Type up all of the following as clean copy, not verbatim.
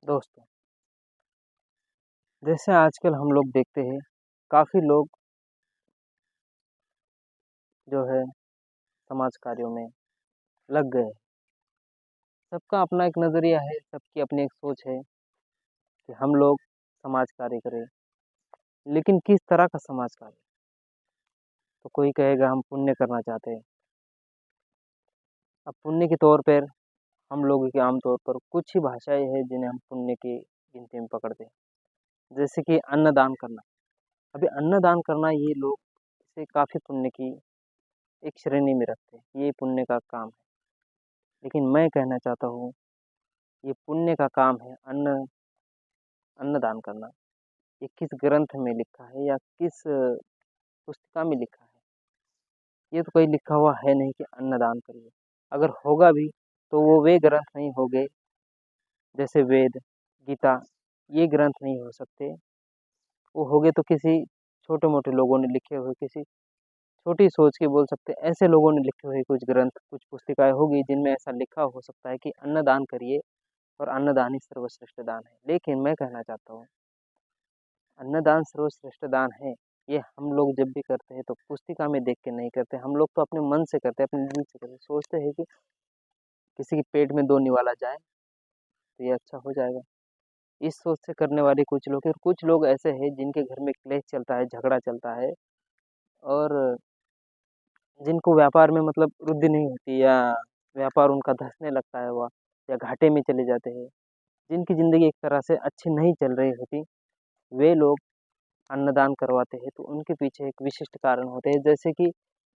दोस्तों, जैसे आजकल हम लोग देखते हैं काफ़ी लोग जो है समाज कार्यों में लग गए हैं। सबका अपना एक नज़रिया है, सबकी अपनी एक सोच है कि हम लोग समाज कार्य करें, लेकिन किस तरह का समाज कार्य? तो कोई कहेगा हम पुण्य करना चाहते हैं। अब पुण्य के तौर पर हम लोगों के आम तौर पर कुछ ही भाषाएं हैं जिन्हें हम पुण्य की गिनती में पकड़ते हैं, जैसे कि अन्नदान करना। अभी अन्नदान करना ये लोग इसे काफ़ी पुण्य की एक श्रेणी में रखते हैं, ये पुण्य का काम है। लेकिन मैं कहना चाहता हूँ ये पुण्य का काम है अन्नदान करना। ये किस ग्रंथ में लिखा है या किस पुस्तिका में लिखा है? ये तो कहीं लिखा हुआ है नहीं कि अन्नदान करिए। अगर होगा भी तो वो वे ग्रंथ नहीं होंगे, जैसे वेद, गीता, ये ग्रंथ नहीं हो सकते। वो होंगे तो किसी छोटे मोटे लोगों ने लिखे हुए, किसी छोटी सोच के बोल सकते ऐसे लोगों ने लिखे हुए कुछ ग्रंथ, कुछ पुस्तिकाएं होगी जिनमें ऐसा लिखा हो सकता है कि अन्नदान करिए और अन्नदान ही सर्वश्रेष्ठ दान है। लेकिन मैं कहना चाहता हूँ अन्नदान सर्वश्रेष्ठ दान है, ये हम लोग जब भी करते हैं तो पुस्तिका में देख के नहीं करते। हम लोग तो अपने मन से करते हैं, अपने दिल से करते हैं। सोचते हैं कि किसी के पेट में दो निवाला जाए तो ये अच्छा हो जाएगा। इस सोच से करने वाले कुछ लोग हैं, और कुछ लोग ऐसे हैं जिनके घर में क्लेश चलता है, झगड़ा चलता है, और जिनको व्यापार में मतलब वृद्धि नहीं होती, या व्यापार उनका धँसने लगता है हुआ, या घाटे में चले जाते हैं, जिनकी ज़िंदगी एक तरह से अच्छी नहीं चल रही होती, वे लोग अन्नदान करवाते हैं। तो उनके पीछे एक विशिष्ट कारण होते हैं, जैसे कि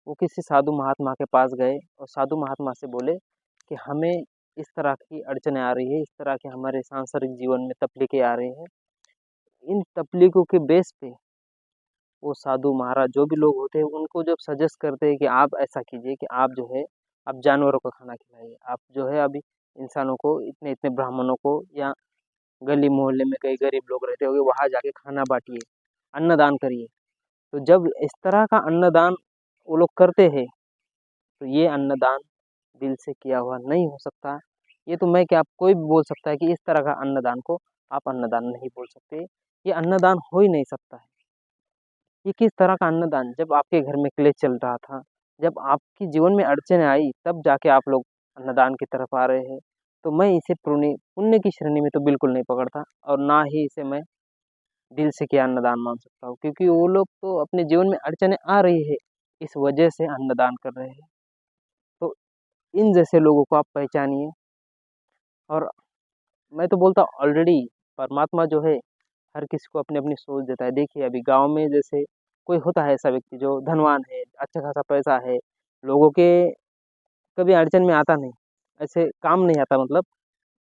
वो किसी साधु महात्मा के पास गए और साधु महात्मा से बोले कि हमें इस तरह की अड़चनें आ रही है, इस तरह के हमारे सांसारिक जीवन में तकलीफ़ें आ रही हैं। इन तकलीफ़ों के बेस पे वो साधु महाराज जो भी लोग होते हैं उनको जब सजेस्ट करते हैं कि आप ऐसा कीजिए कि आप जो है आप जानवरों को खाना खिलाइए, आप जो है अभी इंसानों को, इतने इतने ब्राह्मणों को, या गली मोहल्ले में कई गरीब लोग रहते होंगे वहाँ जाके खाना बांटिए, अन्नदान करिए। तो जब इस तरह का अन्नदान वो लोग करते हैं तो ये अन्नदान दिल से किया हुआ नहीं हो सकता। ये तो मैं क्या, आप कोई भी बोल सकता है कि इस तरह का अन्नदान को आप अन्नदान नहीं बोल सकते। ये अन्नदान हो ही नहीं सकता है। ये किस तरह का अन्नदान? जब आपके घर में क्लेश चल रहा था, जब आपके जीवन में अड़चनें आई, तब जाके आप लोग अन्नदान की तरफ आ रहे हैं। तो मैं इसे पुण्य पुण्य की श्रेणी में तो बिल्कुल नहीं पकड़ता, और ना ही इसे मैं दिल से किया अन्नदान मान सकता हूँ, क्योंकि वो लोग तो अपने जीवन में अड़चनें आ रही है, इस वजह से अन्नदान कर रहे हैं। तो इन जैसे लोगों को आप पहचानिए। और मैं तो बोलता हूँ ऑलरेडी परमात्मा जो है हर किसी को अपनी अपनी सोच देता है। देखिए अभी गांव में जैसे कोई होता है ऐसा व्यक्ति जो धनवान है, अच्छा खासा पैसा है, लोगों के कभी अड़चन में आता नहीं, ऐसे काम नहीं आता, मतलब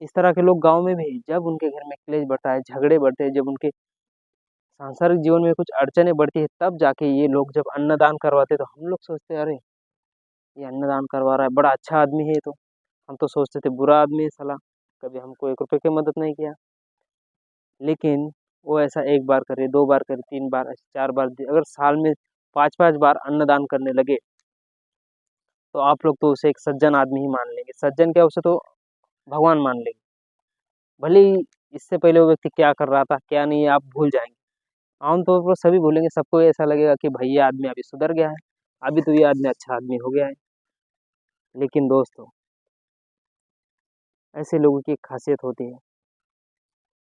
इस तरह के लोग गांव में भी हैं। जब उनके घर में क्लेश बढ़ता है, झगड़े बढ़ते हैं, जब उनके सांसारिक जीवन में कुछ अड़चनें बढ़ती है, तब जाके ये लोग जब अन्नदान करवाते हैं तो हम लोग सोचते हैं अरे ये अन्नदान करवा रहा है, बड़ा अच्छा आदमी है। ये तो हम तो सोचते थे बुरा आदमी है साला, कभी हमको 1 रुपए की मदद नहीं किया। लेकिन वो ऐसा 1 बार करे, 2 बार करे, 3 बार, ऐसे 4 बार, अगर साल में 5-5 बार अन्नदान करने लगे, तो आप लोग तो उसे एक सज्जन आदमी ही मान लेंगे। सज्जन क्या, उसे तो भगवान मान लेंगे। भले ही इससे पहले वो व्यक्ति क्या कर रहा था, क्या नहीं, आप भूल जाएँगे। आम तौर पर सभी भूलेंगे, सबको ऐसा लगेगा कि भई ये आदमी अभी सुधर गया है, अभी तो ये आदमी अच्छा आदमी हो गया है। लेकिन दोस्तों, ऐसे लोगों की एक ख़ासियत होती है,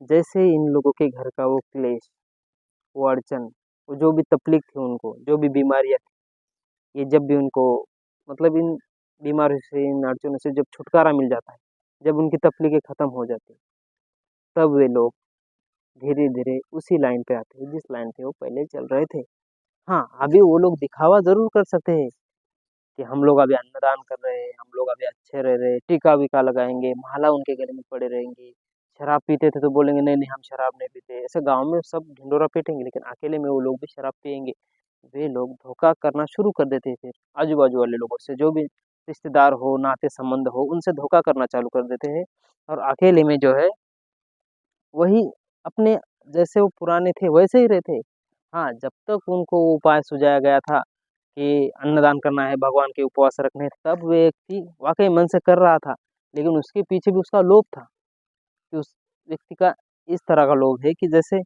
जैसे इन लोगों के घर का वो क्लेश, वो अड़चन, वो जो भी तकलीफ़ थी उनको, जो भी बीमारियाँ, ये जब भी उनको मतलब इन बीमारियों से, इन अड़चनों से जब छुटकारा मिल जाता है, जब उनकी तकलीफ़ें ख़त्म हो जाती हैं, तब वे लोग धीरे-धीरे उसी लाइन पे आते हैं जिस लाइन पे वो पहले चल रहे थे। हाँ, अभी वो लोग दिखावा ज़रूर कर सकते हैं कि हम लोग अभी अन्नदान कर रहे हैं, हम लोग अभी अच्छे रह रहे हैं, टीका-वीका लगाएँगे, माला उनके गले में पड़े रहेंगी। शराब पीते थे तो बोलेंगे नहीं, नहीं हम शराब नहीं पीते। ऐसे गाँव में सब ढिंढोरा पीटेंगे, लेकिन अकेले में वो लोग भी शराब पिएँगे। वे लोग धोखा करना शुरू कर देते हैं फिर, आजू-बाजू वाले लोगों से, जो भी रिश्तेदार हो, नाते-संबंध हो, उनसे धोखा करना चालू कर देते हैं, और अकेले में जो है वही अपने जैसे वो पुराने थे वैसे ही रहते। हाँ, जब तक उनको वो उपाय सुझाया गया था कि अन्नदान करना है, भगवान के उपवास रखने हैं, तब व्यक्ति वाक़ई मन से कर रहा था। लेकिन उसके पीछे भी उसका लोभ था कि उस व्यक्ति का इस तरह का लोभ है कि जैसे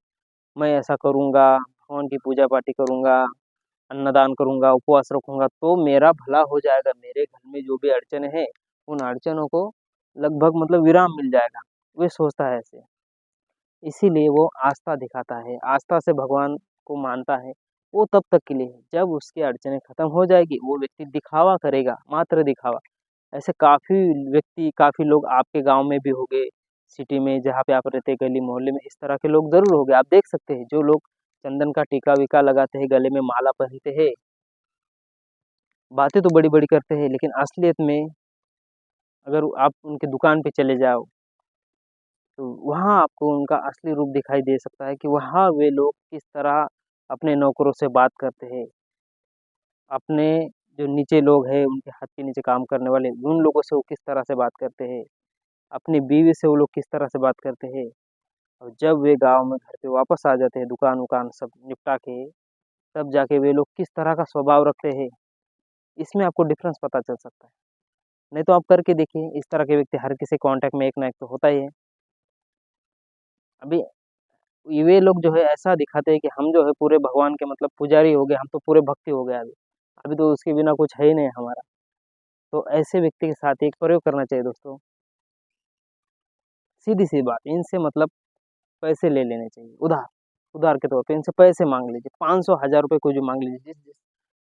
मैं ऐसा करूँगा, भगवान की पूजा पाठी करूँगा, अन्नदान करूँगा, उपवास रखूँगा तो मेरा भला हो जाएगा, मेरे घर में जो भी अड़चन है उन अड़चनों को लगभग मतलब विराम मिल जाएगा। वे सोचता है ऐसे, इसीलिए वो आस्था दिखाता है, आस्था से भगवान को मानता है। वो तब तक के लिए है, जब उसकी अड़चनें खत्म हो जाएगी वो व्यक्ति दिखावा करेगा, मात्र दिखावा। ऐसे काफ़ी व्यक्ति, काफ़ी लोग आपके गाँव में भी होंगे, सिटी में जहाँ पे आप रहते हैं, गली मोहल्ले में इस तरह के लोग ज़रूर होंगे। आप देख सकते हैं जो लोग चंदन का टीका-वीका लगाते हैं, गले में माला पहनते हैं, बातें तो बड़ी-बड़ी करते हैं लेकिन असलियत में अगर आप उनकी दुकान पे चले जाओ, तो वहाँ आपको उनका असली रूप दिखाई दे सकता है कि वहाँ वे लोग किस तरह अपने नौकरों से बात करते हैं, अपने जो नीचे लोग हैं, उनके हाथ के नीचे काम करने वाले, उन लोगों से वो किस तरह से बात करते हैं, अपनी बीवी से वो लोग किस तरह से बात करते हैं। और जब वे गाँव में घर पे वापस आ जाते हैं, दुकान-वुकान सब निपटा के, तब जाके वे लोग किस तरह का स्वभाव रखते हैं, इसमें आपको डिफ़रेंस पता चल सकता है। नहीं तो आप करके देखिए, इस तरह के व्यक्ति हर किसी कॉन्टैक्ट में एक ना एक तो होता ही है। अभी वे लोग जो है ऐसा दिखाते हैं कि हम जो है पूरे भगवान के मतलब पुजारी हो गए, हम तो पूरे भक्ति हो गए अभी। अभी तो उसके बिना कुछ है ही नहीं हमारा। तो ऐसे व्यक्ति के साथ एक प्रयोग करना चाहिए दोस्तों, सीधी-सी बात, इनसे मतलब पैसे ले लेने चाहिए उधार, उधार के तौर पे इनसे पैसे माँग लीजिए, 500 हज़ार रुपए कुछ भी माँग लीजिए,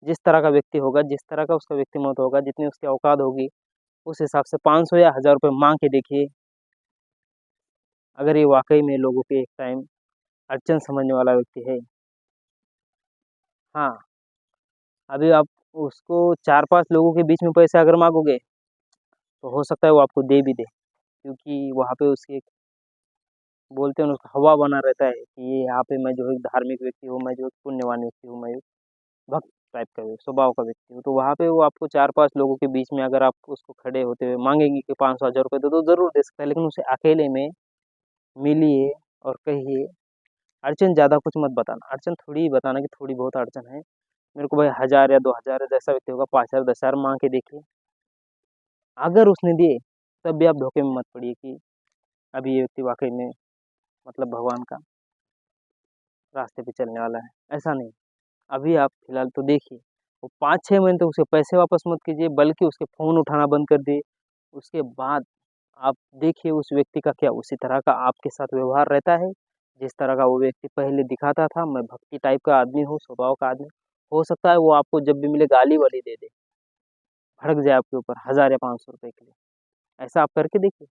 जिस तरह का व्यक्ति होगा, जिस तरह का उसका व्यक्तिमत्व होगा, जितनी उसकी औकात होगी, उस हिसाब से 500 या 1000 रुपए माँग के देखिए, अगर ये वाक़ई में लोगों के एक टाइम अड़चन समझने वाला व्यक्ति है। हाँ, अभी आप उसको 4-5 लोगों के बीच में पैसे अगर माँगोगे, तो हो सकता है वो आपको दे भी दे, क्योंकि वहाँ पे उसकी एक बोलते हैं ना उसका हवा बना रहता है कि ये यहाँ पे मैं जो है धार्मिक व्यक्ति हूँ, मैं जो पुण्यवान व्यक्ति हूँ, मैं भक्त टाइप का स्वभाव का व्यक्ति हूँ। तो वहाँ पे वो आपको 4-5 लोगों के बीच में अगर आप उसको खड़े होते हुए माँगेंगे कि 500 हज़ार रुपए दो, तो ज़रूर दे सकता है, लेकिन उसे अकेले में मिलिए और कहिए, अड़चन ज़्यादा कुछ मत बताना, अड़चन थोड़ी ही बताना कि थोड़ी बहुत अड़चन है, मेरे को भाई 1000 या 2000 जैसा व्यक्ति होगा 5000 10,000 माँग के देखिए। अगर उसने दिए, तब भी आप धोखे में मत पड़िए कि अभी ये व्यक्ति वाक़ई में मतलब भगवान का रास्ते पे चलने वाला है, ऐसा नहीं। अभी आप फ़िलहाल तो देखिए, वो 5-6 महीने तक उसके पैसे वापस मत कीजिए, बल्कि उसके फ़ोन उठाना बंद कर दिए। उसके बाद आप देखिए उस व्यक्ति का क्या उसी तरह का आपके साथ व्यवहार रहता है, जिस तरह का वो व्यक्ति पहले दिखाता था, मैं भक्ति टाइप का आदमी हूँ, स्वभाव का आदमी। हो सकता है वो आपको जब भी मिले गाली-वाली दे दे, भड़क जाए आपके ऊपर 1000 या 500 रुपए के लिए। ऐसा आप करके देखिए।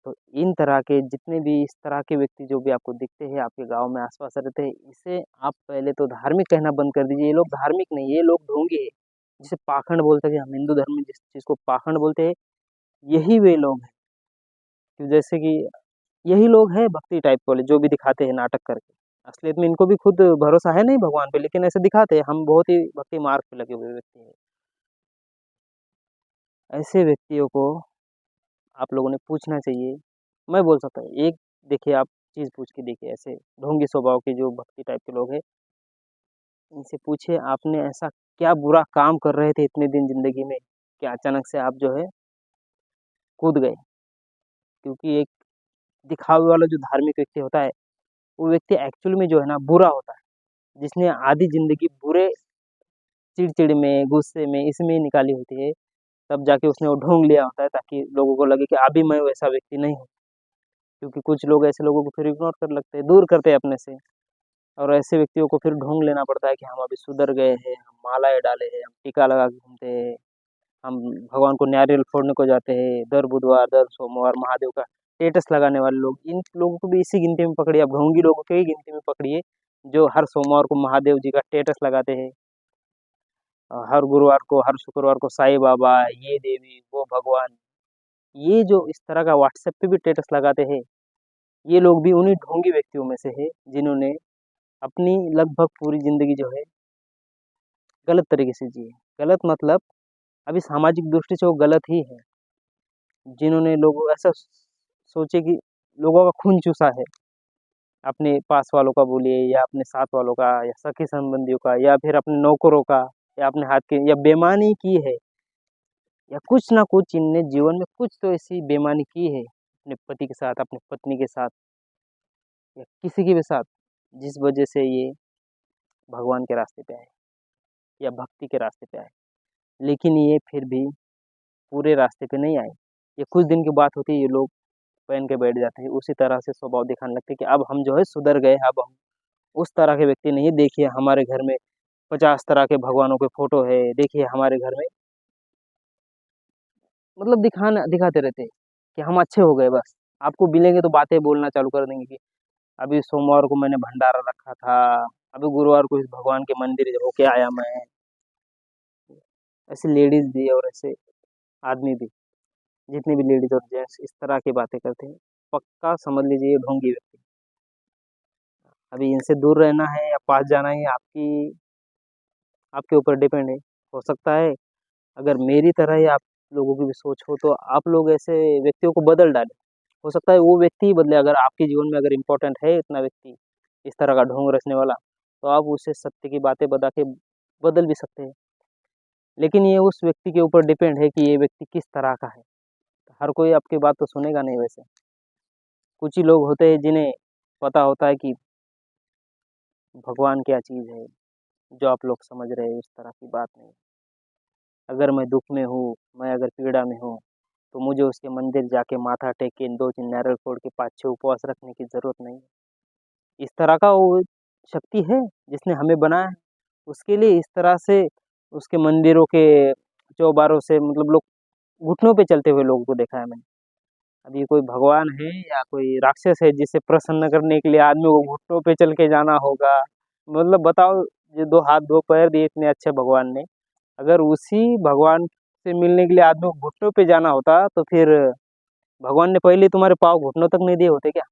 तो इन तरह के जितने भी इस तरह के व्यक्ति जो भी आपको दिखते हैं, आपके गाँव में आस-पास रहते हैं, इसे आप पहले तो धार्मिक कहना बंद कर दीजिए। ये लोग धार्मिक नहीं, ये लोग ढोंगी हैं। जिसे पाखंड बोलते हैं, हम हिंदू धर्म में जिस चीज़ को पाखंड बोलते हैं, यही वे लोग हैं। कि जैसे कि यही लोग हैं भक्ति टाइप वाले जो भी दिखाते हैं नाटक करके। असलियत में इनको भी खुद भरोसा है नहीं भगवान पे, लेकिन ऐसे दिखाते हैं, हम बहुत ही भक्ति मार्ग पे लगे हुए व्यक्ति हैं। ऐसे व्यक्तियों को आप लोगों ने पूछना चाहिए। मैं बोल सकता हूँ एक देखिए आप चीज़ पूछ के देखिए ऐसे ढोंगी स्वभाव के जो भक्ति टाइप के लोग हैं, इनसे पूछिए आपने ऐसा क्या बुरा काम कर रहे थे इतने दिन ज़िंदगी में कि अचानक से आप जो है कूद गए? क्योंकि एक दिखावे वाला जो धार्मिक व्यक्ति होता है, वो व्यक्ति एक्चुअल में जो है ना बुरा होता है। जिसने आधी ज़िंदगी बुरे चिड़-चिड़ में, गुस्से में, इसमें ही निकाली होती है, तब जाके उसने वो ढोंग लिया होता है ताकि लोगों को लगे कि अभी मैं वैसा व्यक्ति नहीं हूँ। क्योंकि कुछ लोग ऐसे लोगों को फिर इग्नोर करने लगते हैं, दूर करते हैं अपने से और ऐसे व्यक्तियों को फिर ढूँढ लेना पड़ता है कि हम अभी सुधर गए हैं, हम मालाएँ डाले हैं, हम टीका लगा के घूमते हैं, हम भगवान को नारियल फोड़ने को जाते हैं, दर बुधवार, दर सोमवार महादेव का स्टेटस लगाने वाले लोग, इन लोगों को भी इसी गिनती में पकड़िए, आप ढोंगी लोगों को ही गिनती में पकड़िए, जो हर सोमवार को महादेव जी का स्टेटस लगाते हैं। हर गुरुवार को, हर शुक्रवार को साईं बाबा, ये देवी, वो भगवान, ये जो इस तरह का व्हाट्सएप पे भी स्टेटस लगाते हैं, ये लोग भी उन्हीं ढोंगी व्यक्तियों में से हैं, जिन्होंने अपनी लगभग पूरी ज़िंदगी जो है गलत तरीके से जी है। गलत मतलब अभी सामाजिक दृष्टि से वो गलत ही है। जिन्होंने लोगों ऐसा सोचे कि लोगों का खून चूसा है, अपने पास वालों का बोलिए या अपने साथ वालों का या सगे संबंधियों का या फिर अपने नौकरों का या अपने हाथ के या बेईमानी की है या कुछ ना कुछ इनने जीवन में कुछ तो ऐसी बेईमानी की है, अपने पति के साथ, अपनी पत्नी के साथ या किसी के भी साथ, जिस वजह से ये भगवान के रास्ते पे आए या भक्ति के रास्ते पे आए। लेकिन ये फिर भी पूरे रास्ते पे नहीं आए। ये कुछ दिन की बात होती है, ये लोग पहन के बैठ जाते हैं, उसी तरह से स्वभाव दिखाने लगते हैं कि अब हम जो है सुधर गए, अब हम उस तरह के व्यक्ति नहीं है। देखिए हमारे घर में 50 तरह के भगवानों के फोटो है, देखिए हमारे घर में, मतलब दिखाते रहते हैं कि हम अच्छे हो गए। बस आपको मिलेंगे तो बातें बोलना चालू कर देंगे कि अभी सोमवार को मैंने भंडारा रखा था, अभी गुरुवार को इस भगवान के मंदिर होके आया मैं। ऐसे लेडीज भी और ऐसे आदमी भी, जितने भी लेडीज और जेंट्स इस तरह की बातें करते हैं, पक्का समझ लीजिए ये ढोंगी व्यक्ति। अभी इनसे दूर रहना है या पास जाना है, आपके ऊपर डिपेंड है। हो सकता है अगर मेरी तरह ही आप लोगों की भी सोच हो तो आप लोग ऐसे व्यक्तियों को बदल डालें। हो सकता है वो व्यक्ति ही बदले। अगर आपके जीवन में अगर इम्पोर्टेंट है इतना व्यक्ति, इस तरह का ढोंग रचने वाला, तो आप उसे सत्य की बातें बता के बदल भी सकते हैं। लेकिन ये उस व्यक्ति के ऊपर डिपेंड है कि ये व्यक्ति किस तरह का है। हर कोई आपकी बात तो सुनेगा नहीं। वैसे कुछ ही लोग होते हैं जिन्हें पता होता है कि भगवान क्या चीज़ है, जो आप लोग समझ रहे हैं उस तरह की बात नहीं। अगर मैं दुख में हूँ, मैं अगर पीड़ा में हूँ, तो मुझे उसके मंदिर जाके माथा टेक के 2-3 नारियल फोड़ के 5-6 उपवास रखने की ज़रूरत नहीं है। इस तरह का वो शक्ति है जिसने हमें बनाया है। उसके लिए इस तरह से उसके मंदिरों के चौबारों से, मतलब लोग घुटनों पे चलते हुए लोगों को देखा है मैंने। अब ये कोई भगवान है या कोई राक्षस है जिसे प्रसन्न करने के लिए आदमी को घुटनों पे चल के जाना होगा? मतलब बताओ, ये 2 हाथ 2 पैर दिए इतने अच्छे भगवान ने, अगर उसी भगवान से मिलने के लिए आदमी को घुटनों पे जाना होता तो फिर भगवान ने पहले तुम्हारे पाँव घुटनों तक नहीं दिए होते क्या?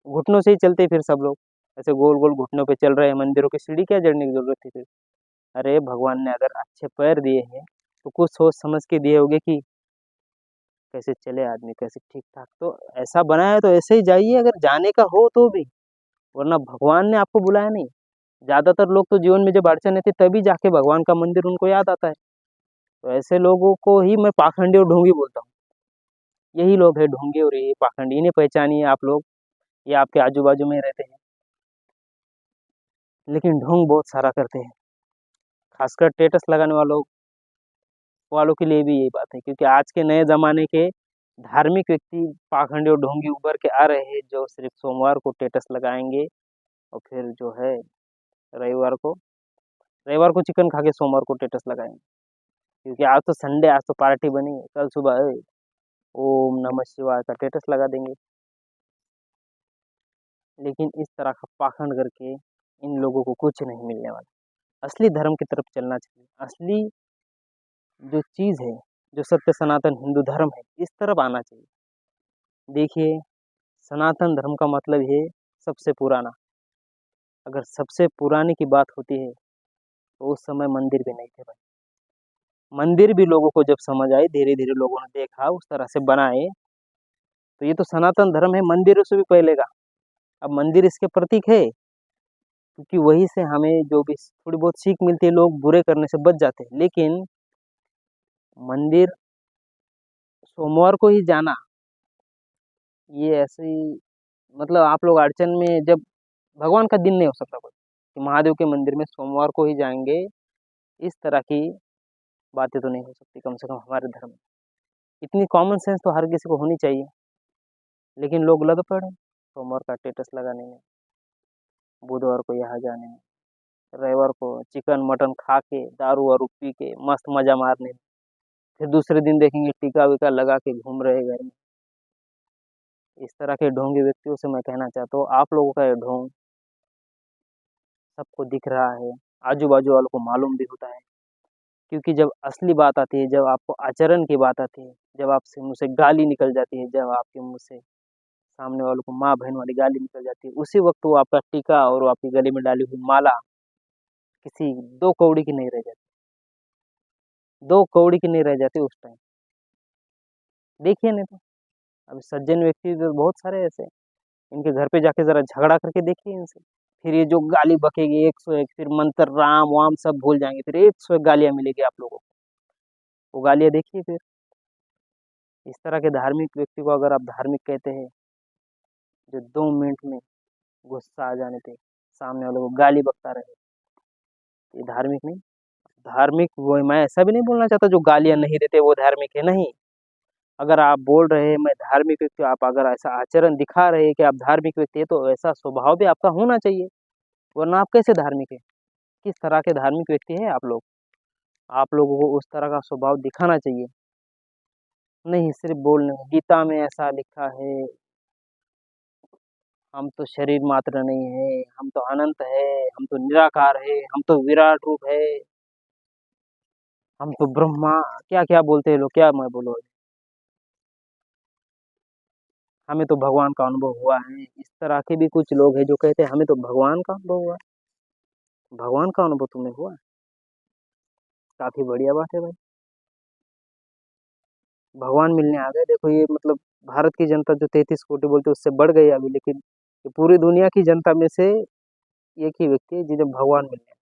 घुटनों से ही चलते फिर सब लोग, ऐसे गोल गोल घुटनों पे चल रहे हैं, मंदिरों की सीढ़ी क्या चढ़ने की जरूरत थी फिर? अरे भगवान ने अगर अच्छे पैर दिए हैं तो कुछ सोच समझ के दिए होंगे कि कैसे चले आदमी, कैसे ठीक ठाक। तो ऐसा बना है तो ऐसे ही जाइए अगर जाने का हो तो भी, वरना भगवान ने आपको बुलाया नहीं। ज्यादातर लोग तो जीवन में जब अड़चन आती है तभी जाके भगवान का मंदिर उनको याद आता है। तो ऐसे लोगों को ही मैं पाखंडी और ढोंगी बोलता हूँ। यही लोग हैं ढोंगी और यही पाखंडी, इन्हें पहचानिए आप लोग। ये आपके आजू बाजू में रहते हैं, लेकिन ढोंग बहुत सारा करते हैं। खासकर स्टेटस लगाने वालों के लिए भी यही बात है, क्योंकि आज के नए ज़माने के धार्मिक व्यक्ति पाखंडी और ढोंगी उभर के आ रहे हैं, जो सिर्फ सोमवार को स्टेटस लगाएंगे और फिर जो है रविवार को रविवार को चिकन खा के सोमवार को स्टेटस लगाएंगे। क्योंकि आज तो संडे, आज तो पार्टी बनी है, कल सुबह ओम नमः शिवाय का स्टेटस लगा देंगे। लेकिन इस तरह का पाखंड करके इन लोगों को कुछ नहीं मिलने वाला। असली धर्म की तरफ चलना चाहिए। असली जो चीज़ है, जो सत्य सनातन हिंदू धर्म है, इस तरफ आना चाहिए। देखिए, सनातन धर्म का मतलब है सबसे पुराना। अगर सबसे पुराने की बात होती है तो उस समय मंदिर भी नहीं थे भाई। मंदिर भी लोगों को जब समझ आई, धीरे धीरे लोगों ने देखा, उस तरह से बनाए, तो ये तो सनातन धर्म है मंदिरों से भी पहले का। अब मंदिर इसके प्रतीक है, क्योंकि वहीं से हमें जो भी थोड़ी बहुत सीख मिलती है, लोग बुरे करने से बच जाते हैं। लेकिन मंदिर सोमवार को ही जाना, ये ऐसे ही, मतलब आप लोग अड़चन में जब, भगवान का दिन नहीं हो सकता कोई कि महादेव के मंदिर में सोमवार को ही जाएंगे, इस तरह की बातें तो नहीं हो सकती कम से कम हमारे धर्म में। इतनी कॉमन सेंस तो हर किसी को होनी चाहिए। लेकिन लोग लग पड़े सोमवार का स्टेटस लगाने में, बुधवार को यहाँ जाने में, रविवार को चिकन मटन खा के दारू वारू पी के मस्त मजा मारने में, फिर दूसरे दिन देखेंगे टीका वीका लगा के घूम रहे घर में। इस तरह के ढोंगी व्यक्तियों से मैं कहना चाहता हूँ, आप लोगों का ये ढोंग सबको दिख रहा है, आजू बाजू वालों को मालूम भी होता है। क्योंकि जब असली बात आती है, जब आपको आचरण की बात आती है, जब आपसे मुँह से गाली निकल जाती है, जब आपके मुँह से सामने वालों को माँ बहन वाली गाली निकल जाती है, उसी वक्त वो आपका टीका और वो आपकी गले में डाली हुई माला किसी 2 कौड़ी की नहीं रह जाती। 2 कौड़ी की नहीं रह जाती उस टाइम। देखिए नहीं तो अभी सज्जन व्यक्ति तो बहुत सारे ऐसे हैं, इनके घर पे जाके ज़रा झगड़ा करके देखिए इनसे। फिर ये जो गाली बकेगी 101, फिर मंत्र राम वाम सब भूल जाएँगे, फिर 101 गालियाँ मिलेगी आप लोगों को। वो गालियाँ देखिए फिर। इस तरह के धार्मिक व्यक्ति को अगर आप धार्मिक कहते हैं, जो 2 मिनट में गुस्सा आ जाने पे सामने वाले को गाली बकता रहे, ये धार्मिक नहीं। धार्मिक वो, मैं ऐसा भी नहीं बोलना चाहता जो गालियां नहीं देते वो धार्मिक है, नहीं। अगर आप बोल रहे हैं मैं धार्मिक व्यक्ति हूं, आप अगर ऐसा आचरण दिखा रहे हैं कि आप धार्मिक व्यक्ति है, तो ऐसा स्वभाव भी आपका होना चाहिए, वरना आप कैसे धार्मिक है? किस तरह के धार्मिक व्यक्ति है आप लोग? आप लोगों को उस तरह का स्वभाव दिखाना चाहिए, नहीं सिर्फ बोलने। गीता में ऐसा लिखा है, हम तो शरीर मात्र नहीं है, हम तो अनंत है, हम तो निराकार है, हम तो विराट रूप है, हम तो ब्रह्मा, क्या क्या बोलते हैं लोग, क्या मैं बोलूं। हमें तो भगवान का अनुभव हुआ है, इस तरह के भी कुछ लोग हैं जो कहते हैं हमें तो भगवान का अनुभव हुआ है। भगवान का अनुभव तुम्हें हुआ है? काफी बढ़िया बात है भाई, भगवान मिलने आ गए। देखो ये मतलब भारत की जनता जो 33 कोटि बोलते हैं उससे बढ़ गई अभी, लेकिन ये पूरी दुनिया की जनता में से एक ही व्यक्ति है जिन्हें भगवान मिलने आए।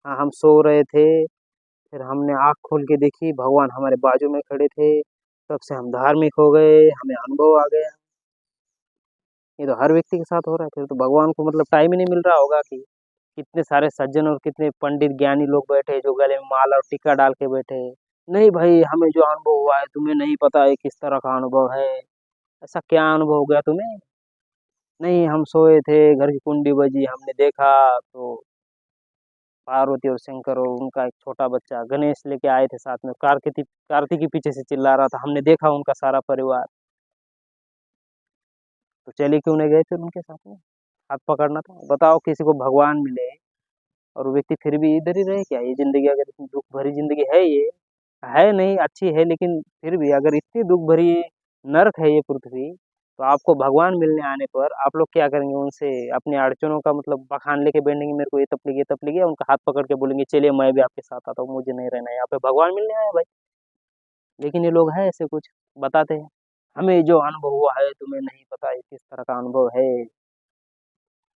हाँ, हम सो रहे थे, फिर हमने आँख खोल के देखी, भगवान हमारे बाजू में खड़े थे, तब से हम धार्मिक हो गए, हमें अनुभव आ गया। ये तो हर व्यक्ति के साथ हो रहा है, फिर तो भगवान को मतलब टाइम ही नहीं मिल रहा होगा कि कितने सारे सज्जन और कितने पंडित ज्ञानी लोग बैठे हैं जो गले में माला और टीका डाल के बैठे हैं। नहीं भाई, हमें जो अनुभव हुआ है तुम्हें नहीं पता है किस तरह का अनुभव है। ऐसा क्या अनुभव हो गया तुम्हें? नहीं, हम सोए थे, घर की कुंडी बजी, हमने देखा तो पार्वती और शंकर और उनका एक छोटा बच्चा गणेश लेके आए थे साथ में, कार्तिकी पीछे से चिल्ला रहा था, हमने देखा उनका सारा परिवार। तो चले क्यों नहीं गए फिर उनके साथ में? हाथ पकड़ना था। बताओ, किसी को भगवान मिले और वो व्यक्ति फिर भी इधर ही रहे क्या? ये जिंदगी अगर इतनी दुख भरी जिंदगी है, ये है नहीं अच्छी है, लेकिन फिर भी अगर इतनी दुख भरी नर्क है ये पृथ्वी, तो आपको भगवान मिलने आने पर आप लोग क्या करेंगे? उनसे अपने अड़चनों का मतलब बखान लेके बैठेंगे, मेरे को ये तकलीफ है, उनका हाथ पकड़ के बोलेंगे चलिए मैं भी आपके साथ आता हूँ, मुझे नहीं रहना है यहाँ पे, भगवान मिलने आया भाई। लेकिन ये लोग है ऐसे कुछ बताते हैं, हमें जो अनुभव हुआ है तुम्हें नहीं पता है किस तरह का अनुभव है,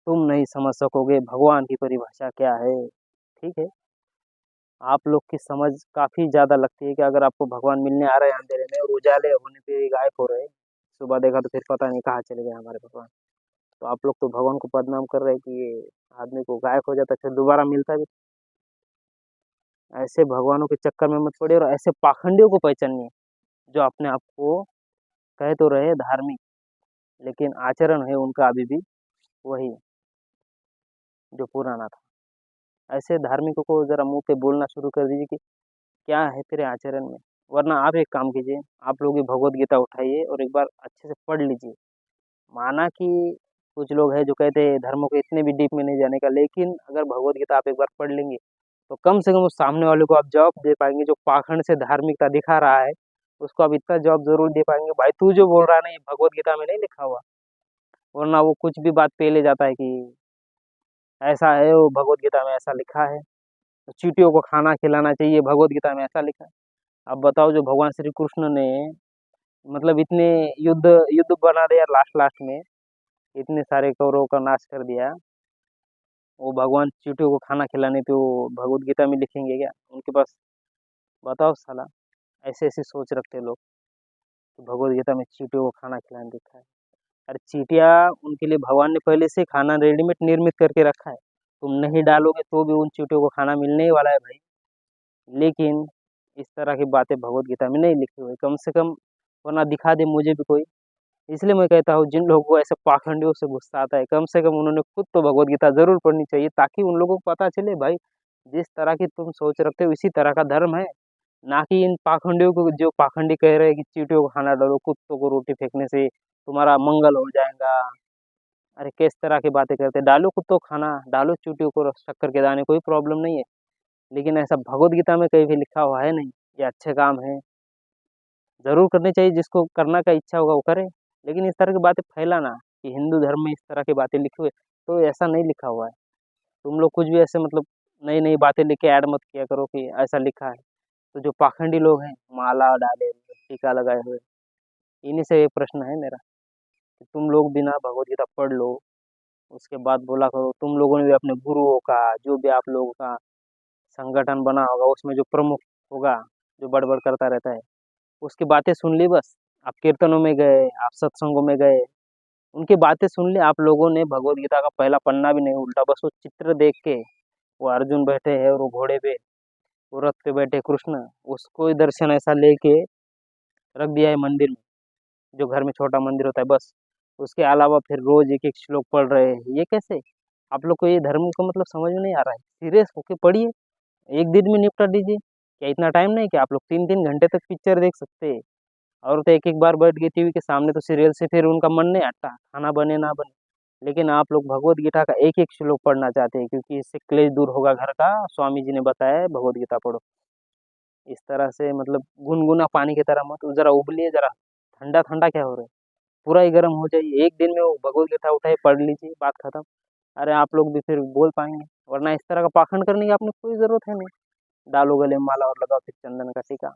तुम नहीं समझ सकोगे भगवान की परिभाषा क्या है। ठीक है, आप लोग की समझ काफी ज्यादा लगती है कि अगर आपको भगवान मिलने आ रहे हैं अंधेरे में और उजाले होने पे गायब हो रहे हैं, सुबह देखा तो फिर पता नहीं कहाँ चले गए हमारे भगवान। तो आप लोग तो भगवान को बदनाम कर रहे हैं कि ये आदमी को गायब हो जाता है फिर दोबारा मिलता भी। ऐसे भगवानों के चक्कर में मत पड़े और ऐसे पाखंडियों को पहचानिए जो अपने आप को कह तो रहे धार्मिक, लेकिन आचरण है उनका अभी भी वही जो पुराना था। ऐसे धार्मिकों को जरा मुंह पे बोलना शुरू कर दीजिए कि क्या है तेरे आचरण में। वरना आप एक काम कीजिए, आप लोग ये भगवत गीता उठाइए और एक बार अच्छे से पढ़ लीजिए। माना कि कुछ लोग हैं जो कहते हैं धर्मों के इतने भी डीप में नहीं जाने का, लेकिन अगर भगवत गीता आप एक बार पढ़ लेंगे तो कम से कम उस सामने वाले को आप जवाब दे पाएंगे, जो पाखंड से धार्मिकता दिखा रहा है उसको आप इतना जवाब जरूर दे पाएंगे, भाई तू जो बोल रहा है ना ये भगवत गीता में नहीं लिखा हुआ। वरना वो कुछ भी बात पे ले जाता है कि ऐसा है, वो भगवत गीता में ऐसा लिखा है, तो चींटियों को खाना खिलाना चाहिए, भगवत गीता में ऐसा लिखा है। अब बताओ, जो भगवान श्री कृष्ण ने मतलब इतने युद्ध युद्ध बना दिया लास्ट लास्ट में, इतने सारे कौरवों का नाश कर दिया, वो भगवान चींटियों को खाना खिलाने पे वो भगवत गीता में लिखेंगे क्या उनके पास? बताओ साला, ऐसे ऐसी सोच रखते हैं लोग कि भगवत गीता में चींटियों को खाना खिलाने लिखा है। अरे चींटियाँ उनके लिए भगवान ने पहले से खाना रेडीमेड निर्मित करके रखा है, तुम नहीं डालोगे तो भी उन चींटियों को खाना मिलने ही वाला है भाई। लेकिन इस तरह की बातें भगवत गीता में नहीं लिखी हुई, कम से कम, वरना दिखा दे मुझे भी कोई। इसलिए मैं कहता हूँ जिन लोगों को ऐसे पाखंडियों से गुस्सा आता है, कम से कम उन्होंने खुद तो भगवत गीता जरूर पढ़नी चाहिए, ताकि उन लोगों को पता चले भाई जिस तरह की तुम सोच रखते हो इसी तरह का धर्म है। ना कि इन पाखंडियों को, जो पाखंडी कह रहे हैं कि चींटियों को खाना डालो, कुत्तों को रोटी फेंकने से तुम्हारा मंगल हो जाएगा। अरे किस तरह की बातें करते हैं? डालो कुत्तों को खाना, डालो चींटियों को शक्कर के दाने, कोई प्रॉब्लम नहीं है। लेकिन ऐसा भगवत गीता में कहीं भी लिखा हुआ है नहीं, ये अच्छे काम है जरूर करने चाहिए, जिसको करना का इच्छा होगा वो करे। लेकिन इस तरह की बातें फैलाना कि हिंदू धर्म में इस तरह की बातें लिखी हुई, तो ऐसा नहीं लिखा हुआ है। तुम लोग कुछ भी ऐसे मतलब नई नई बातें लिख के ऐड मत किया करो कि ऐसा लिखा है। तो जो पाखंडी लोग हैं माला डाले हुए, टीका लगाए हुए, इन्हीं से ये प्रश्न है मेरा कि तुम लोग बिना भगवत गीता पढ़ लो, उसके बाद बोला करो तुम लोगों ने भी अपने गुरुओं का, जो भी आप लोगों का संगठन बना होगा उसमें जो प्रमुख होगा, जो बड़बड़ करता रहता है, उसकी बातें सुन ली बस, आप कीर्तनों में गए, आप सत्संगों में गए, उनकी बातें सुन ली, आप लोगों ने भगवत गीता का पहला पन्ना भी नहीं उल्टा, बस वो चित्र देख के, वो अर्जुन बैठे हैं और वो घोड़े पे, वो रथ पे बैठे कृष्ण, उसको ही दर्शन ऐसा लेके रख दिया है मंदिर में, जो घर में छोटा मंदिर होता है बस। उसके अलावा फिर रोज एक एक श्लोक पढ़ रहे हैं, ये कैसे? आप लोग को ये धर्म का मतलब समझ में नहीं आ रहा है? सीरियस होके पढ़िए, एक दिन में निपटा दीजिए। क्या इतना टाइम नहीं कि आप लोग 3-3 घंटे तक पिक्चर देख सकते हैं? और तो एक एक बार बैठ गए टीवी के सामने तो सीरियल से फिर उनका मन नहीं हटता, खाना बने ना बने। लेकिन आप लोग भगवत गीता का एक एक श्लोक पढ़ना चाहते हैं, क्योंकि इससे क्लेश दूर होगा घर का, स्वामी जी ने बताया है, भगवत गीता पढ़ो। इस तरह से मतलब गुनगुना पानी की तरह मत, जरा उबलिए, जरा ठंडा ठंडा क्या हो रहा है, पूरा ही गर्म हो जाइए। एक दिन में वो भगवत गीता उठाए पढ़ लीजिए, बात खत्म। अरे आप लोग भी फिर बोल पाएंगे, वरना इस तरह का पाखंड करने की आपने कोई जरूरत है नहीं। डालो गले में माला और लगाओ फिर चंदन का टीका,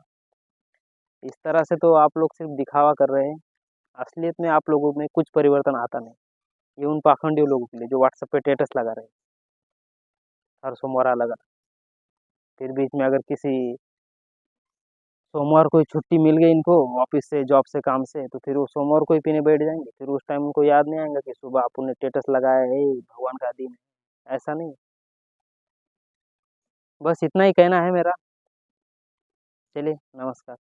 इस तरह से तो आप लोग सिर्फ दिखावा कर रहे हैं। असलियत में आप लोगों में कुछ परिवर्तन आता नहीं। ये उन पाखंडियों लोगों के लिए जो व्हाट्सएप पे स्टेटस लगा रहे हैं, हर सोमवार अलग अलग। फिर बीच में अगर किसी सोमवार को ही छुट्टी मिल गई इनको ऑफिस से, जॉब से, काम से, तो फिर वो सोमवार को ही पीने बैठ जाएंगे। फिर उस टाइम उनको याद नहीं आएगा कि सुबह आपने स्टेटस लगाया है, भगवान का दिन है। ऐसा नहीं। बस इतना ही कहना है मेरा। चलिए, नमस्कार।